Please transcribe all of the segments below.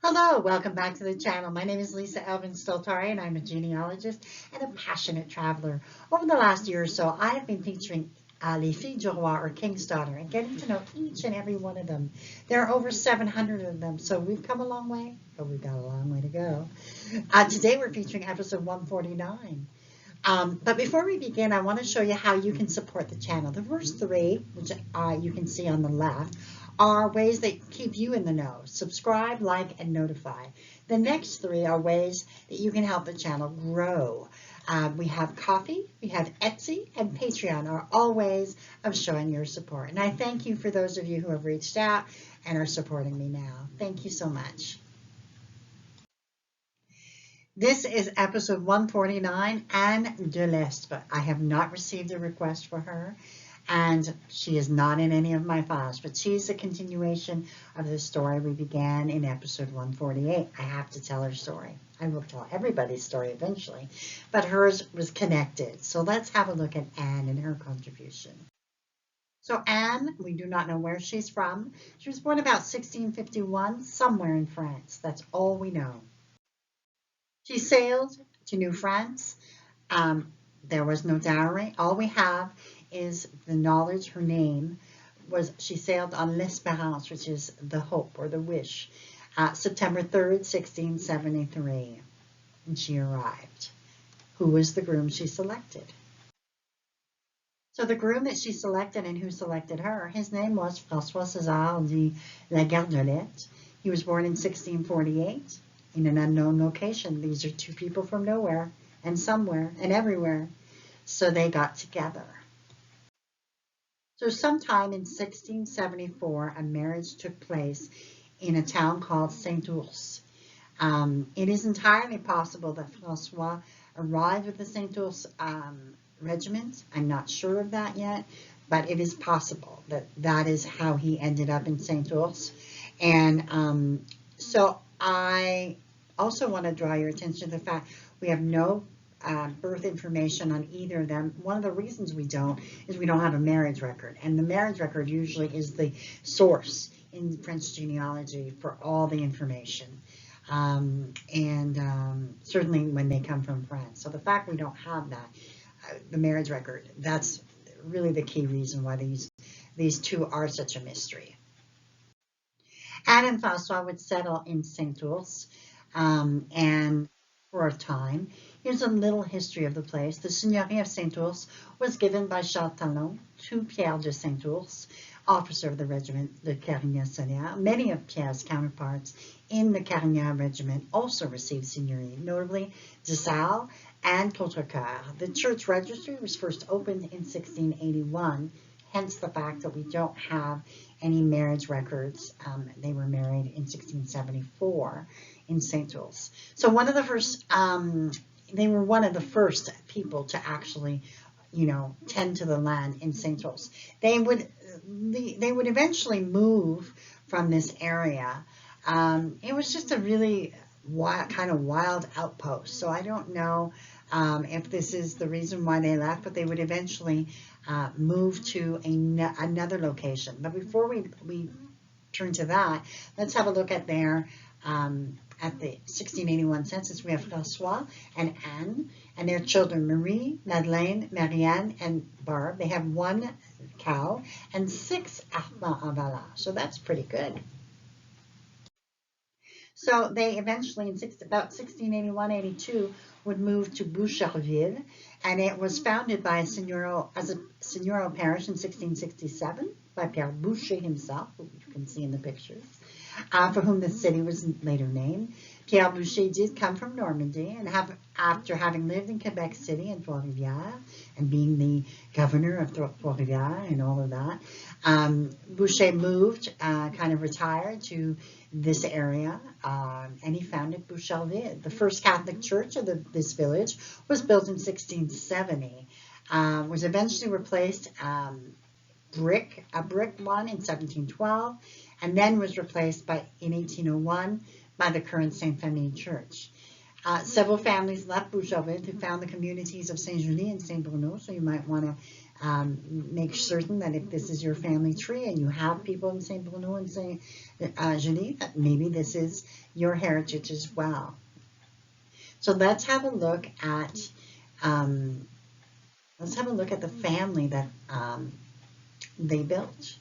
Hello, welcome back to the channel. My name is Lisa Elvin Stoltari, and I'm a genealogist and a passionate traveler. Over the last year or so, I have been featuring Les Filles du Roi, or King's Daughter, and getting to know each and every one of them. There are over 700 of them, so we've come a long way, but we've got a long way to go. Today we're featuring episode 149. But before we begin, I want to show you how you can support the channel. The first three, which you can see on the left, are ways that keep you in the know. Subscribe, like, and notify. The next three are ways that you can help the channel grow. We have Coffee, we have Etsy, and Patreon are all ways of showing your support. And I thank you for those of you who have reached out and are supporting me now. Thank you so much. This is episode 149, Anne Delestre. I have not received a request for her, and she is not in any of my files, but she's a continuation of the story we began in episode 148. I have to tell her story. I will tell everybody's story eventually, but hers was connected. So let's have a look at Anne and her contribution. So Anne, we do not know where she's from. She was born about 1651, somewhere in France. That's all we know. She sailed to New France. There was no dowry. All we have is the knowledge her name was. She sailed on l'Espérance, which is the hope or the wish, September 3rd, 1673. And she arrived. Who was the groom she selected? So the groom that she selected and who selected her, his name was François César de la Gardolette. He was born in 1648. In an unknown location. These are two people from nowhere and somewhere and everywhere. So they got together. So sometime in 1674, a marriage took place in a town called Saint-Ours. It is entirely possible that Francois arrived with the Saint-Ours regiment. I'm not sure of that yet, but it is possible that that is how he ended up in Saint-Ours. And so I also want to draw your attention to the fact we have no birth information on either of them. One of the reasons we don't is we don't have a marriage record. And the marriage record usually is the source in French genealogy for all the information. Certainly when they come from France. So the fact we don't have that, the marriage record, that's really the key reason why these two are such a mystery. Anne and François would settle in Saint-Ours. And for a time. Here's a little history of the place. The Seigneurie of Saint-Ours was given by Charles Talon to Pierre de Saint-Ours, officer of the regiment, the Carignan-Sonneur. Many of Pierre's counterparts in the Carignan regiment also received seigneurie, notably de Salles and Contrecoeur. The church registry was first opened in 1681, hence the fact that we don't have any marriage records. They were married in 1674 in Saint-Ours. So one of the first, they were one of the first people to actually, tend to the land in Saint-Ours. They would eventually move from this area. It was just a really kind of wild outpost. So I don't know if this is the reason why they left, but they would eventually move to another location. But before we turn to that, let's have a look at at the 1681 census. We have François and Anne and their children, Marie, Madeleine, Marianne, and Barbe. They have 1 cow and 6 enfants en valeur. So that's pretty good. So they eventually, in about 1681-82, would move to Boucherville, and it was founded by as a seigneurial parish in 1667 by Pierre Boucher himself, who you can see in the pictures, for whom the city was later named. Pierre Boucher did come from Normandy, and after having lived in Quebec City and Trois-Rivières, and being the governor of Trois-Rivières and all of that, Boucher moved, kind of retired to this area, and he founded Boucherville. The first Catholic church of this village was built in 1670, was eventually replaced a brick one in 1712, and then was replaced in 1801 by the current Sainte Famille Church. Several families left Boucherville to found the communities of Saint-Julie and Saint-Bruno, so you might want to Make certain that if this is your family tree and you have people in Saint Bruno and Saint Genis, that maybe this is your heritage as well. So let's have a look at the family that they built.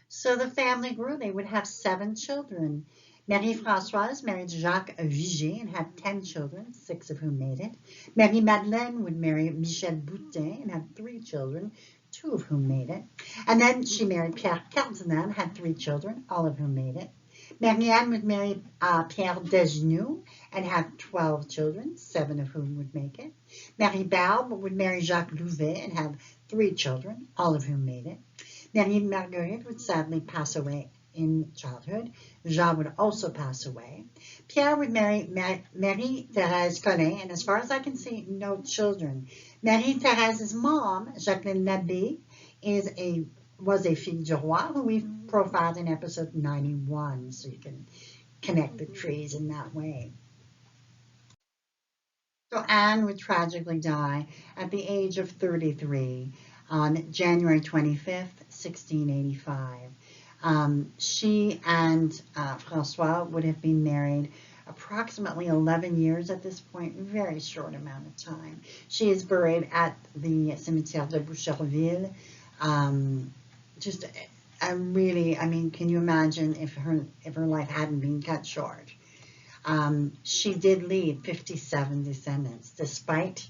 So the family grew. They would have 7 children. Marie-Françoise married Jacques Vigier and had 10 children, 6 of whom made it. Marie-Madeleine would marry Michel Boutin and had 3 children, 2 of whom made it. And then she married Pierre Cardinal and had 3 children, all of whom made it. Marianne would marry Pierre Desgenoux and have 12 children, 7 of whom would make it. Marie Barbe would marry Jacques Louvet and have 3 children, all of whom made it. Marie Marguerite would sadly pass away in childhood. Jean would also pass away. Pierre would marry Marie-Thérèse Collin, and as far as I can see, no children. Marie-Thérèse's mom, Jacqueline Labbé, was a fille du roi, who we've profiled in episode 91, so you can connect the trees in that way. So Anne would tragically die at the age of 33 on January 25th, 1685. She and Francois would have been married approximately 11 years at this point, very short amount of time. She is buried at the Cimetière de Boucherville. I mean, can you imagine if her life hadn't been cut short? She did leave 57 descendants, despite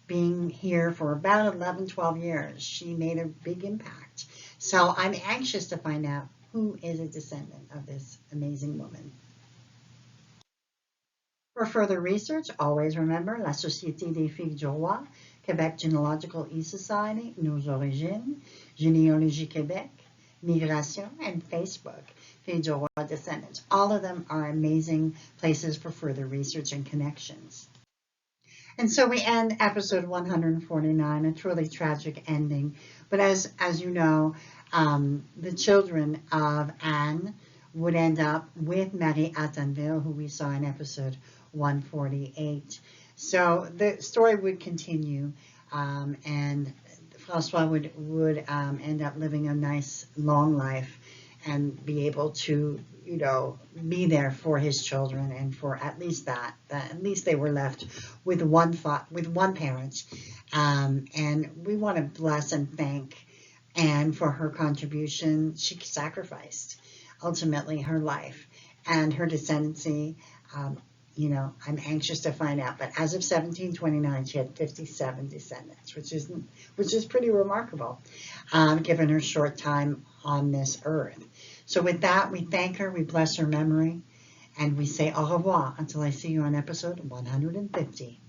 being here for about 11, 12 years. She made a big impact. So I'm anxious to find out who is a descendant of this amazing woman. For further research, always remember La Société des Filles du Roi, Quebec Genealogical E-Society, Nos Origines, Généalogie Québec, Migration, and Facebook, Filles du Roi Descendants. All of them are amazing places for further research and connections. And so we end episode 149, a truly tragic ending. But as you know, the children of Anne would end up with Marie Attenville, who we saw in episode 148. So the story would continue, and Francois would end up living a nice long life and be able to, be there for his children, and for at least that at least they were left with one parent. And we want to bless and thank Anne for her contribution. She sacrificed ultimately her life and her descendancy. I'm anxious to find out, but as of 1729, she had 57 descendants, which is pretty remarkable, given her short time on this earth. So with that, we thank her, we bless her memory, and we say au revoir until I see you on episode 150.